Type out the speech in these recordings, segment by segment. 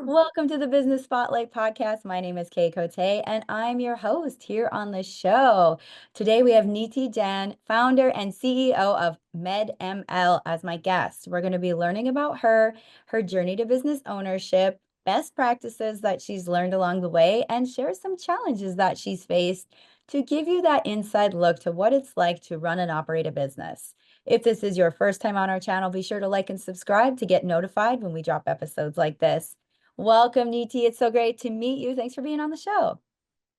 Welcome to the Business Spotlight podcast. My name is Kay Cote, and I'm your host here on the show. Today we have Niti Jain, founder and CEO of MedML, as my guest. We're going to be learning about her journey to business ownership, best practices that she's learned along the way, and share some challenges that she's faced to give you that inside look to what it's like to run and operate a business. If this is your first time on our channel, be sure to like and subscribe to get notified when we drop episodes like this. Welcome, Niti. It's so great to meet you. Thanks for being on the show.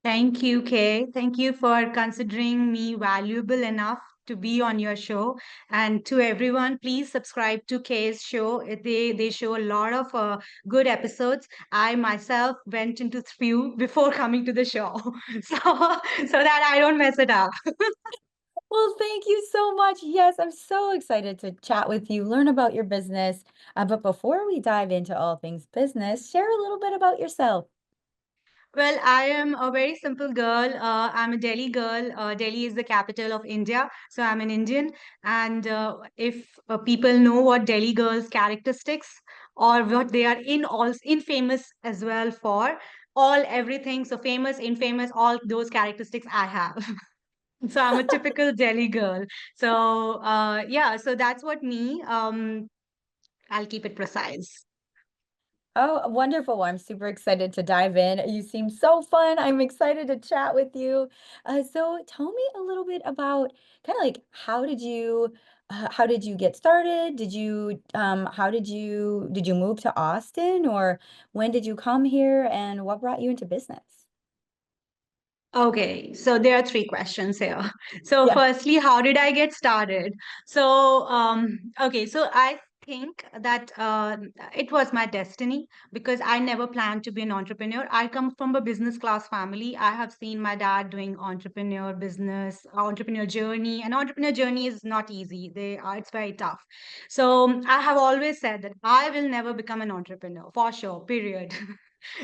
Thank you, Kay. Thank you for considering me valuable enough to be on your show. And to everyone, please subscribe to Kay's show. They show a lot of good episodes. I myself went into few before coming to the show, so that I don't mess it up. Well, thank you so much. Yes, I'm so excited to chat with you, learn about your business. But before we dive into all things business, share a little bit about yourself. Well, I am a very simple girl. I'm a Delhi girl. Delhi is the capital of India, so I'm an Indian. And if people know what Delhi girls' characteristics or what they are infamous as well for, all everything. So famous, infamous, all those characteristics I have. So I'm a typical Delhi girl. So yeah, so that's what me. I'll keep it precise. Oh, wonderful. I'm super excited to dive in. You seem so fun. I'm excited to chat with you. So tell me a little bit about kind of like how did you get started? Did you move to Austin, or when did you come here, and what brought you into business? Okay, so there are three questions here. So, Yeah. firstly, how did I get started? So, okay, so I think that it was my destiny because I never planned to be an entrepreneur. I come from a business class family. I have seen my dad doing entrepreneur business, entrepreneur journey, and entrepreneur journey is not easy. It's very tough. So, I have always said that I will never become an entrepreneur for sure, period.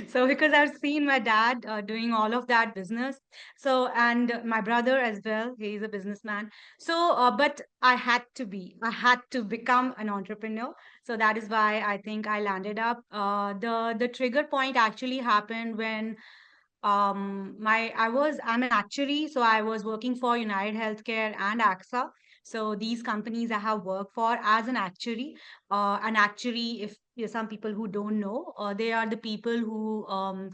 So because I've seen my dad doing all of that business, so and my brother as well, he's a businessman. So but I had to become an entrepreneur. So that is why I think I landed up. The trigger point actually happened when I'm an actuary, so I was working for United Healthcare and AXA. So these companies I have worked for as an actuary, if there's some people who don't know, they are the people who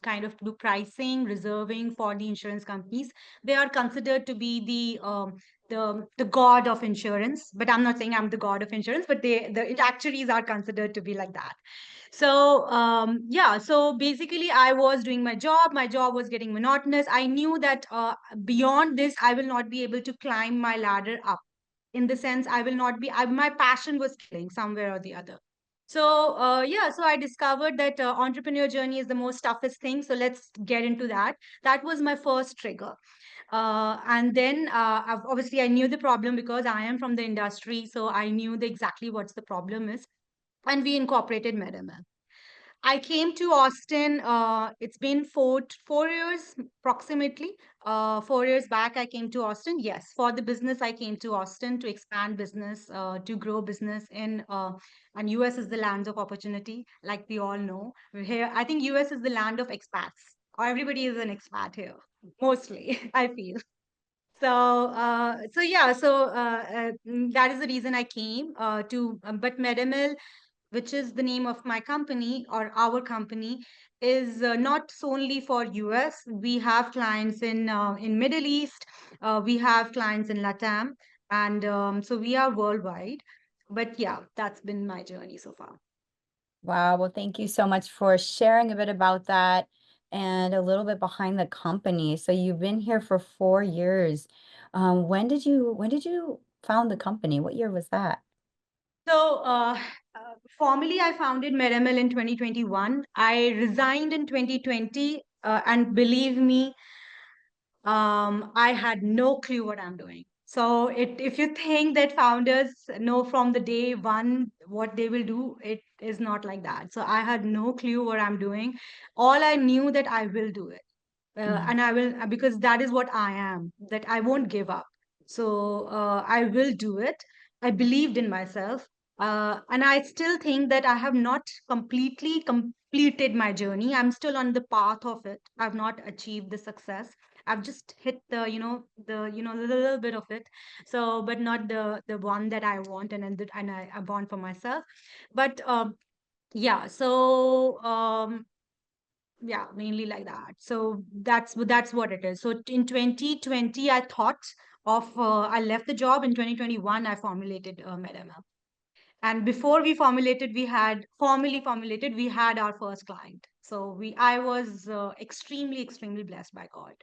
kind of do pricing, reserving for the insurance companies. They are considered to be the god of insurance, but I'm not saying I'm the god of insurance, but the actuaries are considered to be like that. So yeah, so basically I was doing my job. My job was getting monotonous. I knew that beyond this, I will not be able to climb my ladder up. In the sense, I will not be. My passion was killing somewhere or the other. So yeah, so I discovered that entrepreneur journey is the most toughest thing. So let's get into that. That was my first trigger. And then obviously I knew the problem because I am from the industry, so I knew exactly what's the problem is, and we incorporated MedML. I came to Austin. It's been 4 years approximately. 4 years back, I came to Austin. Yes, for the business, I came to Austin to expand business, to grow business and US is the land of opportunity, like we all know. Here, I think US is the land of expats, or everybody is an expat here, mostly. I feel. So yeah, that is the reason I came but MedML, which is the name of my company or our company, is not solely for US. We have clients in Middle East, we have clients in LATAM, and so we are worldwide. But yeah, that's been my journey so far. Wow. Well, thank you so much for sharing a bit about that and a little bit behind the company. So you've been here for 4 years. When did you found the company? What year was that? So, formally, I founded MedML in 2021. I resigned in 2020, and believe me, I had no clue what I'm doing. So if you think that founders know from the day one what they will do, it is not like that. So I had no clue what I'm doing. All I knew that I will do it, Mhm. and I will because that is what I am. That I won't give up. So I will do it. I believed in myself, and I still think that I have not completely completed my journey. I'm still on the path of it. I've not achieved the success. I've just hit the little bit of it. So, but not the one that I want, and I want for myself. But yeah, so yeah, mainly like that. So that's what it is. So in 2020, I thought of I left the job. In 2021, I formulated MedML. And before we formulated, we had formally formulated, we had our first client. So I was extremely blessed by God.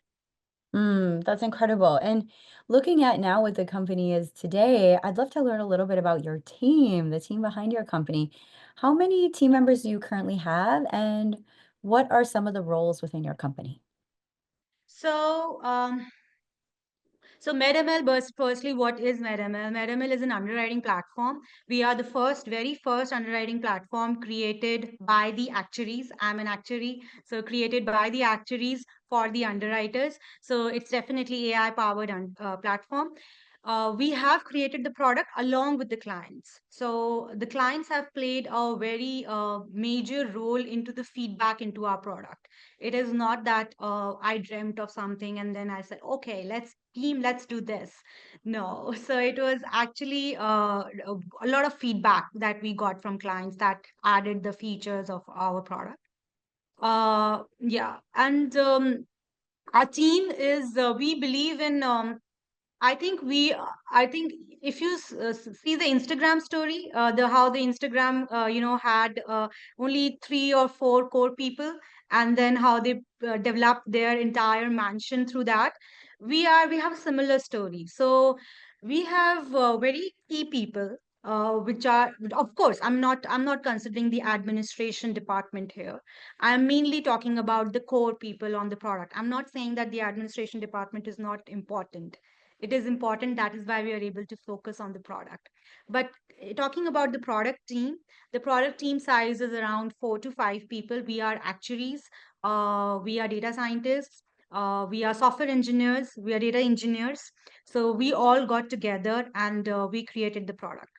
That's incredible. And looking at now what the company is today, I'd love to learn a little bit about your team, the team behind your company. How many team members do you currently have, and what are some of the roles within your company? So MedML, firstly, what is MedML? MedML is an underwriting platform. We are the very first underwriting platform created by the actuaries. I'm an actuary, so created by the actuaries for the underwriters. So it's definitely AI powered platform. We have created the product along with the clients. So the clients have played a very major role into the feedback into our product. It is not that I dreamt of something and then I said, okay, let's do this. No. So it was actually a lot of feedback that we got from clients that added the features of our product. Yeah. And our team is, we believe in I think if you see the Instagram story, the how the Instagram, had only 3 or 4 core people, and then how they developed their entire mansion through that. We have a similar story. So we have very key people, which are, of course, I'm not considering the administration department here. I'm mainly talking about the core people on the product. I'm not saying that the administration department is not important. It is important. That is why we are able to focus on the product. But talking about the product team size is around 4 to 5 people. We are actuaries, we are data scientists, we are software engineers, we are data engineers. So we all got together and we created the product.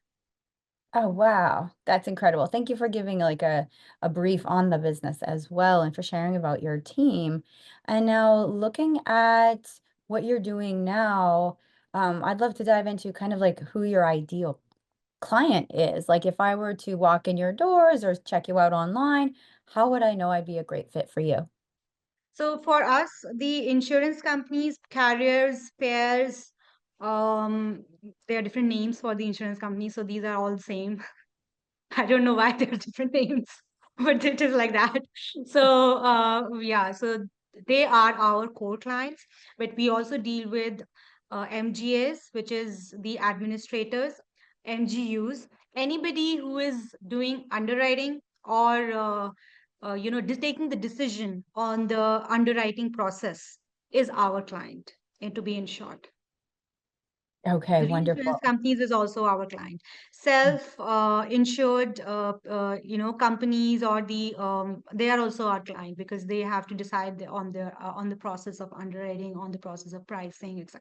Oh, wow. That's incredible. Thank you for giving like a brief on the business as well and for sharing about your team. And now looking at what you're doing now, I'd love to dive into kind of like who your ideal client is. Like if I were to walk in your doors or check you out online, how would I know I'd be a great fit for you? So for us, the insurance companies, carriers, pairs, there are different names for the insurance companies. So these are all the same. I don't know why there are different names, but it is like that. So yeah, so they are our core clients, but we also deal with MGAs, which is the administrators, MGUs, anybody who is doing underwriting or taking the decision on the underwriting process is our client, and to be in short. Okay, The reinsurance wonderful. companies is also our client. Self insured, companies or they are also our client because they have to decide on the process of underwriting, on the process of pricing, etc.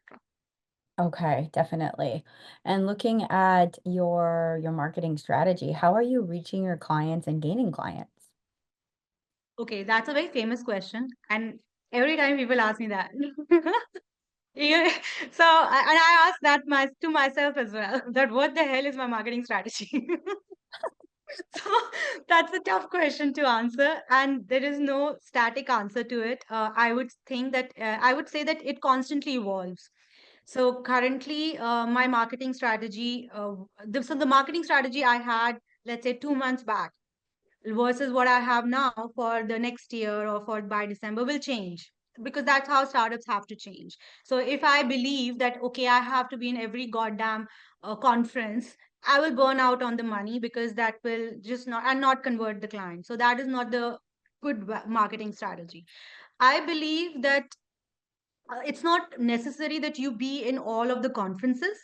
Okay, definitely. And looking at your marketing strategy, how are you reaching your clients and gaining clients? Okay, that's a very famous question, and every time people ask me that. Yeah, so and I ask that to myself as well, that what the hell is my marketing strategy? So that's a tough question to answer, and there is no static answer to it. I would say that it constantly evolves. So currently, my marketing strategy, so the marketing strategy I had, let's say 2 months back, versus what I have now for the next year or for by December will change because that's how startups have to change. So if I believe that, okay, I have to be in every goddamn conference, I will burn out on the money because that will just not and not convert the client. So that is not the good marketing strategy. I believe that it's not necessary that you be in all of the conferences.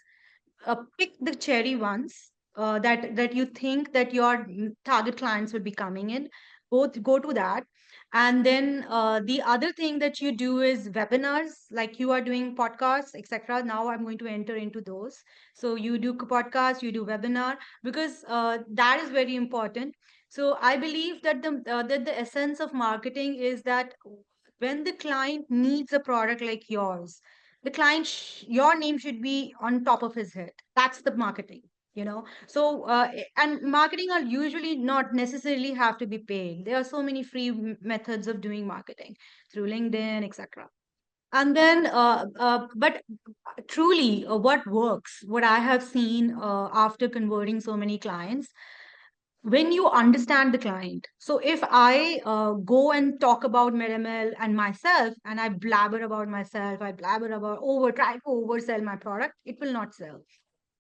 Pick the cherry ones that you think that your target clients will be coming in. go to that. And then the other thing that you do is webinars, like you are doing podcasts, etc. Now I'm going to enter into those. So you do podcast, you do webinar, because that is very important. So I believe that the essence of marketing is that when the client needs a product like yours, the your name should be on top of his head. That's the marketing, you know. So and marketing are usually not necessarily have to be paid. There are so many free methods of doing marketing through LinkedIn, etc. And then but truly what works, what I have seen after converting so many clients, when you understand the client. So if I go and talk about MedML and myself, and I blabber about myself, I blabber about try to oversell my product, it will not sell.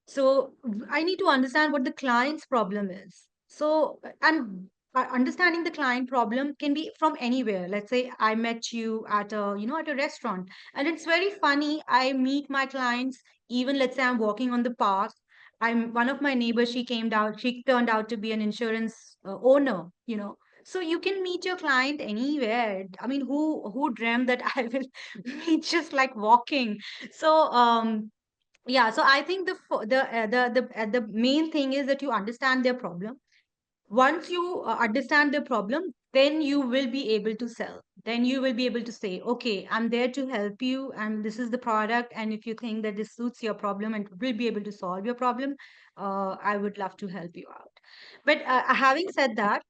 So I need to understand what the client's problem is. So, and understanding the client problem can be from anywhere. Let's say I met you at a, at a restaurant, and it's very funny. I meet my clients, even let's say I'm walking on the park. I'm one of my neighbors, she came down, she turned out to be an insurance owner. So you can meet your client anywhere. I mean, who dreamt that I will meet just like walking? So, yeah, so I think the main thing is that you understand their problem. Once you understand the problem, then you will be able to sell. Then you will be able to say, okay, I'm there to help you, and this is the product, and if you think that this suits your problem and will be able to solve your problem, I would love to help you out. But having said that,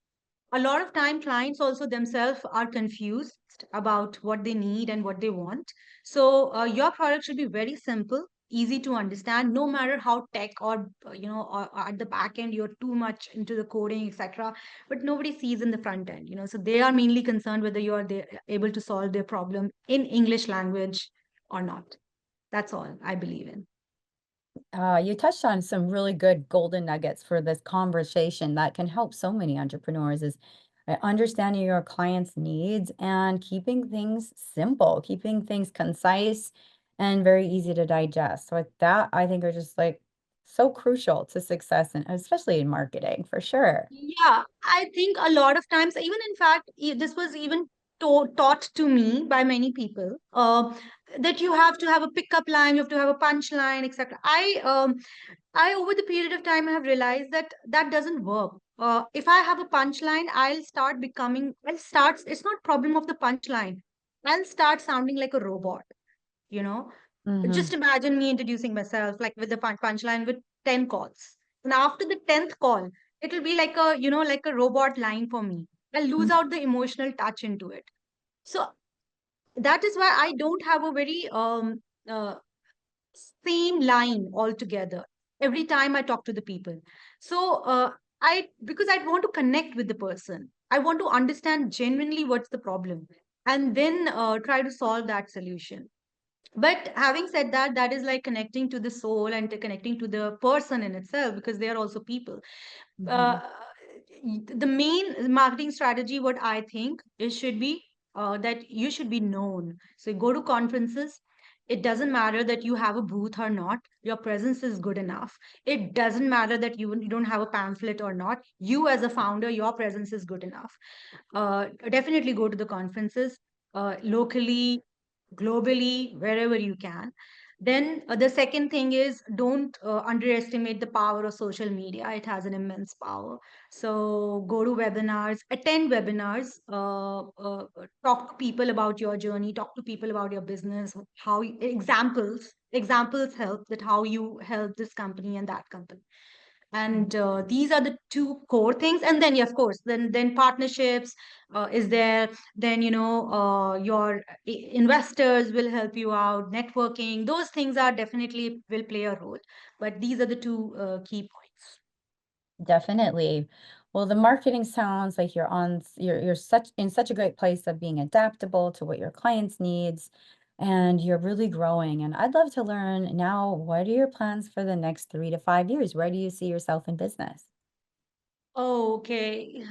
a lot of time clients also themselves are confused about what they need and what they want. So your product should be very simple, easy to understand, no matter how tech or or at the back end you're too much into the coding, etc. But nobody sees in the front end, so they are mainly concerned whether you are able to solve their problem in English language or not. That's all I believe in. You touched on some really good golden nuggets for this conversation that can help so many entrepreneurs is understanding your clients' needs and keeping things simple, keeping things concise and very easy to digest. So that I think are just like so crucial to success and especially in marketing for sure. Yeah, I think a lot of times, even in fact, this was even taught to me by many people, that you have to have a pickup line, you have to have a punch line, etc. I over the period of time, I have realized that that doesn't work. If I have a punch line, I'll start. It's not problem of the punch line. I'll start sounding like a robot. You know, Hmm. just imagine me introducing myself like with the punchline with 10 calls. And after the 10th call, it'll be like like a robot line for me. I'll lose out the emotional touch into it. So that is why I don't have a very same line altogether every time I talk to the people. So because I want to connect with the person, I want to understand genuinely what's the problem, and then try to solve that solution. But having said that, that is like connecting to the soul and to connecting to the person in itself, because they are also people. Hmm. uh, the main marketing strategy, what I think, is should be that you should be known. So you go to conferences. It doesn't matter that you have a booth or not. Your presence is good enough. It doesn't matter that you don't have a pamphlet or not. You as a founder, your presence is good enough. Definitely go to the conferences, locally, globally, wherever you can. Then the second thing is, don't underestimate the power of social media. It has an immense power. So go to webinars, attend webinars, talk to people about your journey, talk to people about your business, examples help, that how you help this company and that company. And these are the two core things. And then, yeah, of course, then partnerships is there. Then your investors will help you out, networking, those things are definitely will play a role. But these are the two key points. Definitely. Well, the marketing sounds like you're such in such a great place of being adaptable to what your clients needs and you're really growing. And I'd love to learn now, what are your plans for the next 3 to 5 years? Where do you see yourself in business? Okay,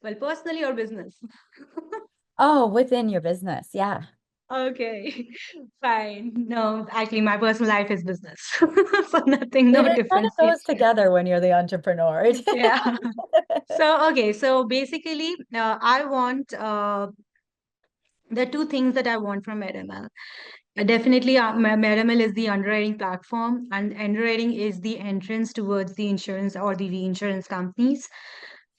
well, personally or business? Oh, within your business. Yeah. Okay, fine. No, actually, my personal life is business. So nothing, no It kind of difference here. goes together when you're the entrepreneur. Yeah. So, okay, so basically, I want there are two things that I want from MedML. Definitely, MedML is the underwriting platform, and underwriting is the entrance towards the insurance or the reinsurance companies.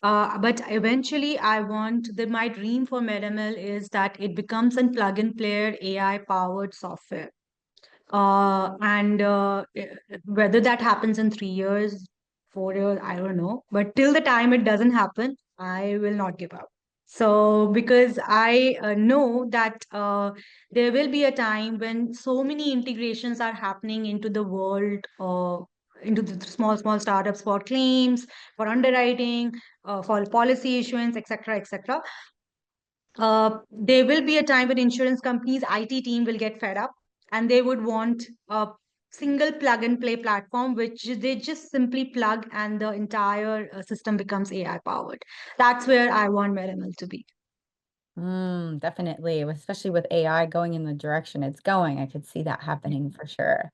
But eventually, I want that my dream for MedML is that it becomes a plug and play AI powered software. And whether that happens in 3 years, 4 years, I don't know. But till the time it doesn't happen, I will not give up. So, because I know that there will be a time when so many integrations are happening into the world, into the small startups for claims, for underwriting, for policy issuance, etc., etc. There will be a time when insurance companies' IT team will get fed up and they would want a single plug and play platform, which they just simply plug and the entire system becomes AI powered. That's where I want MetaML to be. Definitely, especially with AI going in the direction it's going, I could see that Yeah. happening for sure.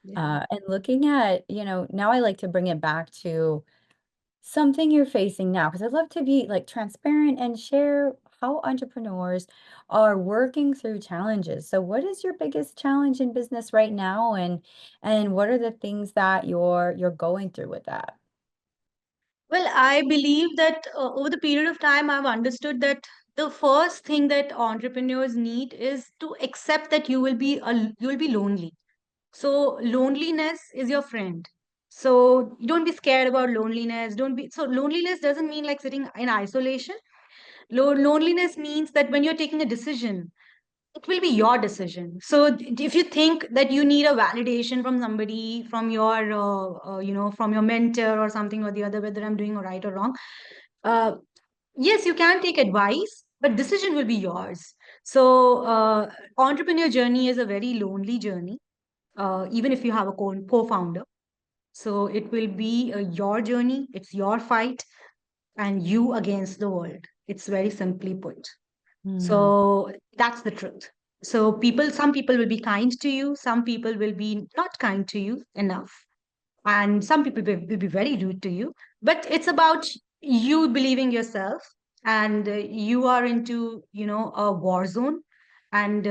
Yeah. And looking at, now I like to bring it back to something you're facing now, because I'd love to be like transparent and share how entrepreneurs are working through challenges. So what is your biggest challenge in business right now, and what are the things that you're going through with that? Well, I believe that over the period of time, I've understood that the first thing that entrepreneurs need is to accept that you will be lonely. So loneliness is your friend. So you don't be scared about loneliness. Don't be so loneliness doesn't mean like sitting in isolation. Loneliness means that when you're taking a decision, it will be your decision. So if you think that you need a validation from somebody, from your from your mentor or something or the other, whether I'm doing right or wrong, uh, yes, you can take advice, but decision will be yours. So entrepreneur journey is a very lonely journey, even if you have a co-founder. So it will be your journey, it's your fight, and you against the world. It's very simply put. Hmm. So that's the truth. So some people will be kind to you, some people will be not kind to you enough, and some people will be very rude to you, but it's about you believing yourself, and you are into a war zone, and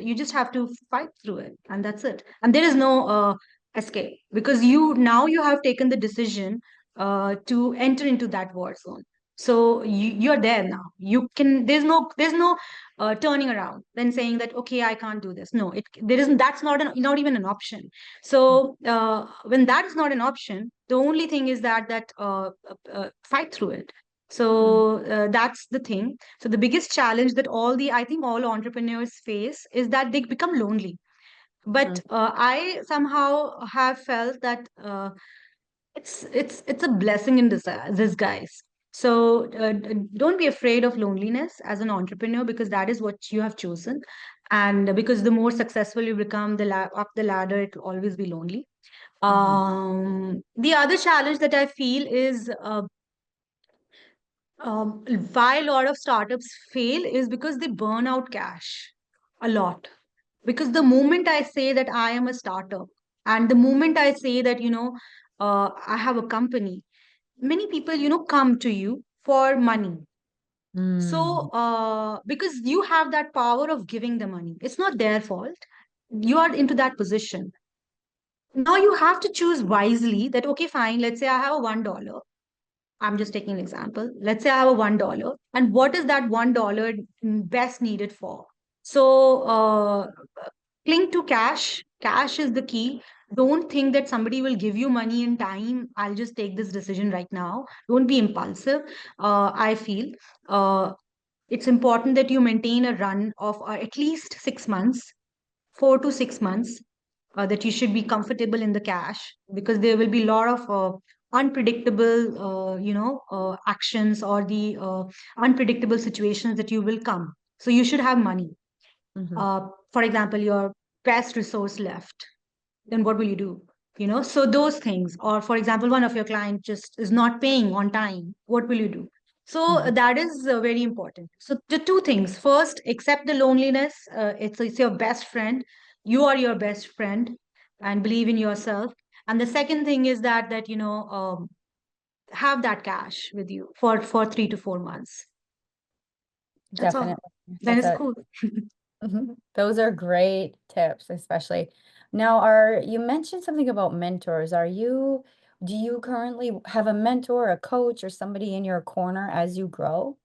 you just have to fight through it, and that's it, and there is no escape, because you have taken the decision to enter into that war zone. So you're there now. You can there's no turning around then saying that, okay, I can't do this. No, there isn't. That's not even an option. So when that is not an option, the only thing is that fight through it. Hmm. So that's the thing. So the biggest challenge that I think all entrepreneurs face is that they become lonely. Hmm. But I somehow have felt that it's a blessing in disguise. So don't be afraid of loneliness as an entrepreneur, because that is what you have chosen, and because the more successful you become, up the ladder, it will always be lonely. Hmm. The other challenge that I feel is why a lot of startups fail is because they burn out cash a lot. Because the moment I say that I am a startup, and the moment I say that, I have a company, many people, come to you for money. Hmm. So, because you have that power of giving the money, it's not their fault. You are into that position. Now you have to choose wisely that, okay, fine, let's say I have a $1. I'm just taking an example. Let's say I have a $1, and what is that $1 best needed for? So, cling to cash. Cash is the key. Don't think that somebody will give you money in time. I'll just take this decision right now. Don't be impulsive. I feel it's important that you maintain a run of at least 6 months, 4 to 6 months, that you should be comfortable in the cash, because there will be a lot of unpredictable actions, or the unpredictable situations that you will come. So you should have money. Hmm. For example, your best resource left, then what will you do? So those things. Or for example, one of your client just is not paying on time, what will you do? So Mhm. that is very important. So the two things: first, accept the loneliness. It's your best friend. You are your best friend, and believe in yourself. And the second thing is that have that cash with you for 3 to 4 months. That's all. Definitely. Then That's it's a cool. those are great tips, especially. Now, are you mentioned something about mentors? Do you currently have a mentor, a coach, or somebody in your corner as you grow?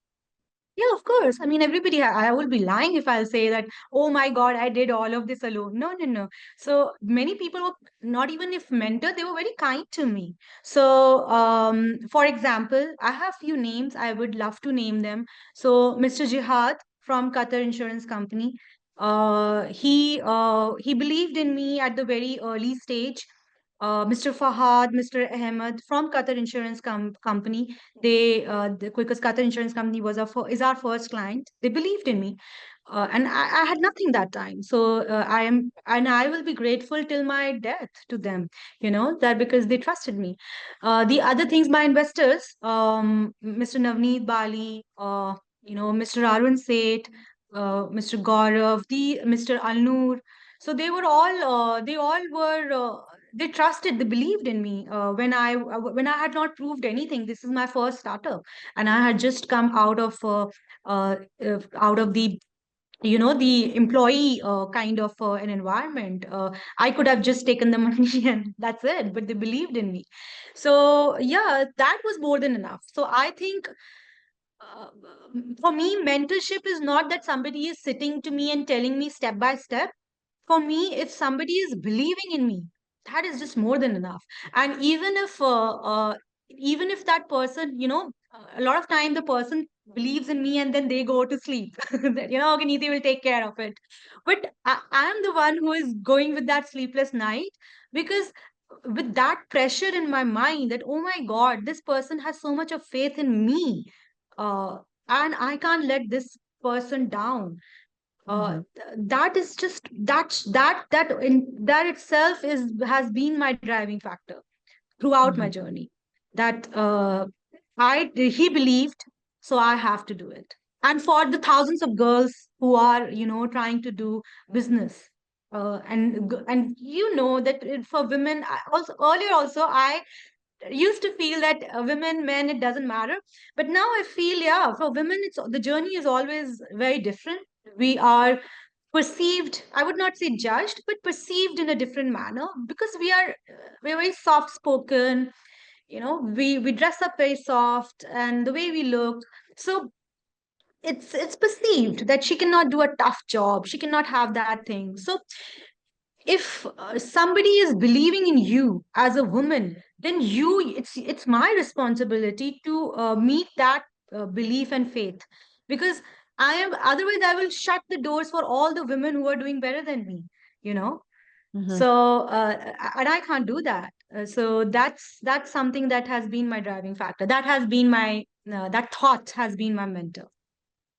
Yeah, of course. I mean, everybody, I will be lying if I'll say that, oh my God, I did all of this alone. No, no, no. So many people were not even if mentor, they were very kind to me. So, for example, I have few names. I would love to name them. So, Mr. Jihad from Qatar Insurance Company, he believed in me at the very early stage. Mr. Fahad, Mr. Ahmed from Qatar Insurance Company, because Qatar Insurance Company is our first client. They believed in me, and I had nothing that time. So I will be grateful till my death to them. That because they trusted me. The other things, my investors, Mr. Navneet Bali, Mr. Arun Seth, Mr. Gaurav, Mr. Alnoor. So they all were. They trusted, they believed in me when I had not proved anything. This is my first startup, and I had just come out of the employee kind of an environment. I could have just taken the money and that's it, but they believed in me. So yeah, that was more than enough. So I think uh, for me, mentorship is not that somebody is sitting to me and telling me step by step. For me, if somebody is believing in me, that is just more than enough. And even if that person, a lot of time the person believes in me and then they go to sleep. That, okay, Niti will take care of it. But I am the one who is going with that sleepless night, because with that pressure in my mind that, oh my God, this person has so much of faith in me, uh, and I can't let this person down. Hmm. That is just that itself is has been my driving factor throughout my Hmm. journey. That I he believed, so I have to do it. And for the thousands of girls who are trying to do business, and that for women, also earlier also I used to feel that women, men, it doesn't matter. But now I feel, yeah, for women, it's the journey is always very different. We are perceived, I would not say judged, but perceived in a different manner, because we're very soft spoken. We dress up very soft, and the way we look. So it's perceived that she cannot do a tough job, she cannot have that thing. So if somebody is believing in you as a woman, then it's my responsibility to meet that belief and faith, because I am, otherwise I will shut the doors for all the women who are doing better than me you know Hmm. so and I can't do that. So that's something that has been my driving factor, that has been my that thought has been my mentor.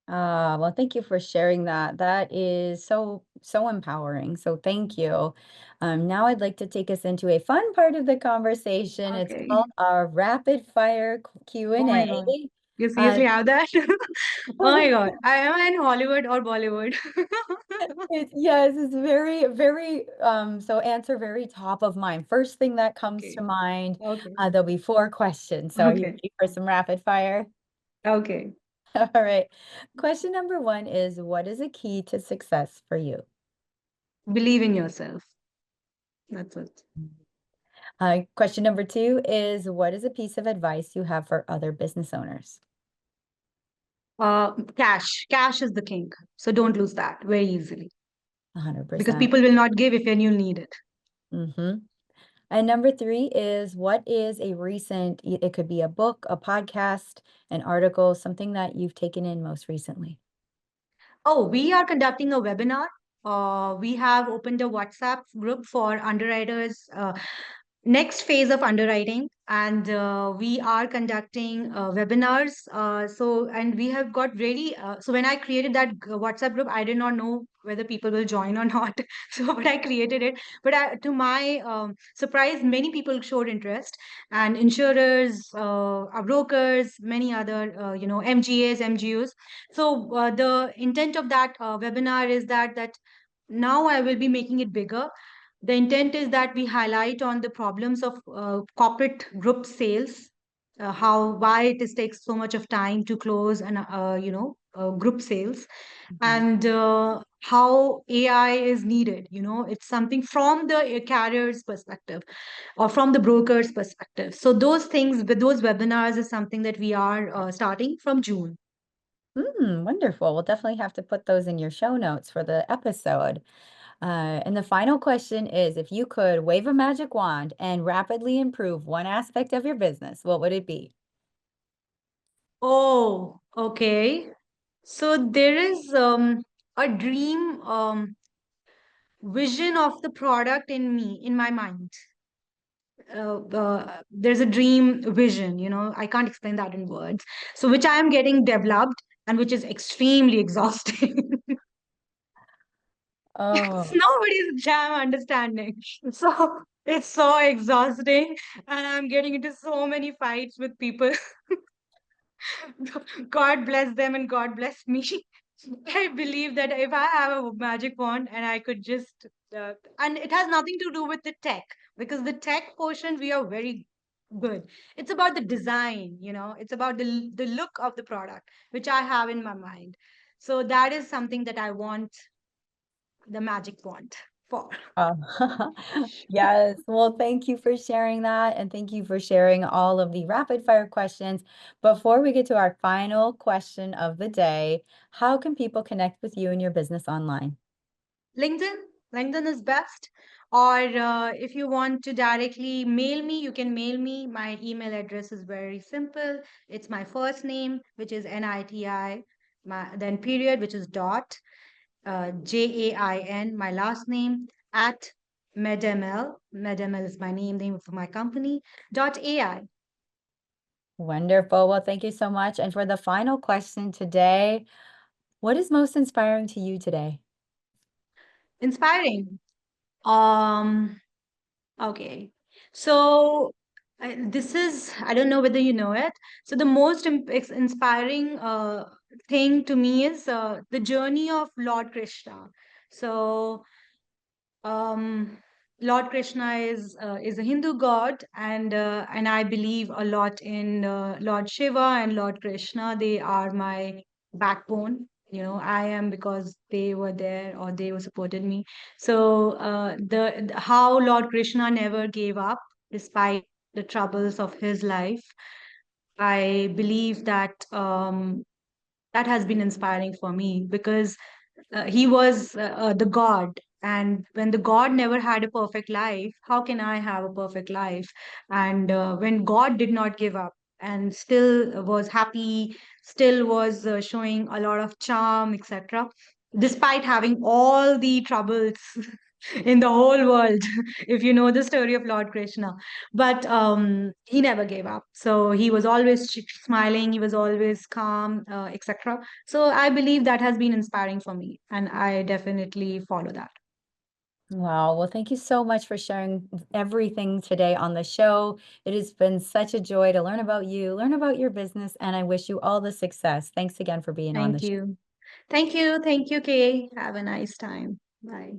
Well, thank you for sharing that. That is so empowering. So thank you. Now I'd like to take us into a fun part of the conversation. It's Okay. called our rapid fire Oh Q&A. my God. You Uh, seriously have that? Oh my God. I am in Hollywood or Bollywood. yes, it's very, very, so answer very top of mind. First thing that comes to Okay. mind, Okay. there'll be four questions. So are you Okay. ready for some rapid fire? Okay. All right. Question number one is, what is a key to success for you? Believe in yourself. That's it. Question number two is, what is a piece of advice you have for other business owners? Cash. Cash is the king. So don't lose that very easily, because 100%. people will not give if you'll need it. Mm-hmm. And number three is, what is a recent, it could be a book, a podcast, an article, something that you've taken in most recently? Oh, we are conducting a webinar. We have opened a WhatsApp group for underwriters. next phase of underwriting, and we are conducting webinars. And we have got really, so when I created that WhatsApp group, I did not know whether people will join or not. So but I created it, but to my surprise, many people showed interest, and insurers, brokers, many other MGAs, MGUs. So the intent of that webinar is that now I will be making it bigger. The intent is that we highlight on the problems of corporate group sales, how why it is takes so much of time to close an group sales, Mhm. and how AI is needed. It's something from the carrier's perspective or from the broker's perspective. So those things with those webinars is something that we are starting from June. Wonderful. We'll definitely have to put those in your show notes for the episode. And the final question is, if you could wave a magic wand and rapidly improve one aspect of your business, what would it be? Oh, okay. So there is a dream vision of the product in me, in my mind. There's a dream vision, I can't explain that in words. So, which I am getting developed and which is extremely exhausting. It's Oh, nobody's jam understanding. So, it's so exhausting. And I'm getting into so many fights with people. God bless them and God bless me. I believe that if I have a magic wand and I could just, and it has nothing to do with the tech, because the tech portion we are very good. It's about the design, it's about the look of the product, which I have in my mind. So that is something that I want the magic wand for. oh. Yes. Well, thank you for sharing that. And thank you for sharing all of the rapid fire questions. Before we get to our final question of the day, how can people connect with you and your business online? LinkedIn. LinkedIn is best. Or if you want to directly mail me, you can mail me. My email address is very simple. It's my first name, which is NITI, then period, which is dot, JAIN, my last name, at MedML. MedML is my name for my company, dot AI. Wonderful. Well, thank you so much. And for the final question today, what is most inspiring to you today? Inspiring. Um, Okay. So this is, I don't know whether you know it. So the most inspiring thing to me is the journey of Lord Krishna. So um, Lord Krishna is a Hindu god, and I believe a lot in Lord Shiva and Lord Krishna. They are my backbone. I am because they were there or they were supported me. So how Lord Krishna never gave up despite the troubles of his life. I believe that that has been inspiring for me because he was the god, and when the god never had a perfect life, how can I have a perfect life? And when god did not give up and still was happy, still was showing a lot of charm, etc., despite having all the troubles in the whole world, if you know the story of Lord Krishna. But he never gave up. So he was always smiling, he was always calm, etc. So I believe that has been inspiring for me, and I definitely follow that. Wow. Well, thank you so much for sharing everything today on the show. It has been such a joy to learn about you, learn about your business, and I wish you all the success. Thanks again for being on the Thank show. you. Thank you. Thank you, Kay. Have a nice time. Bye.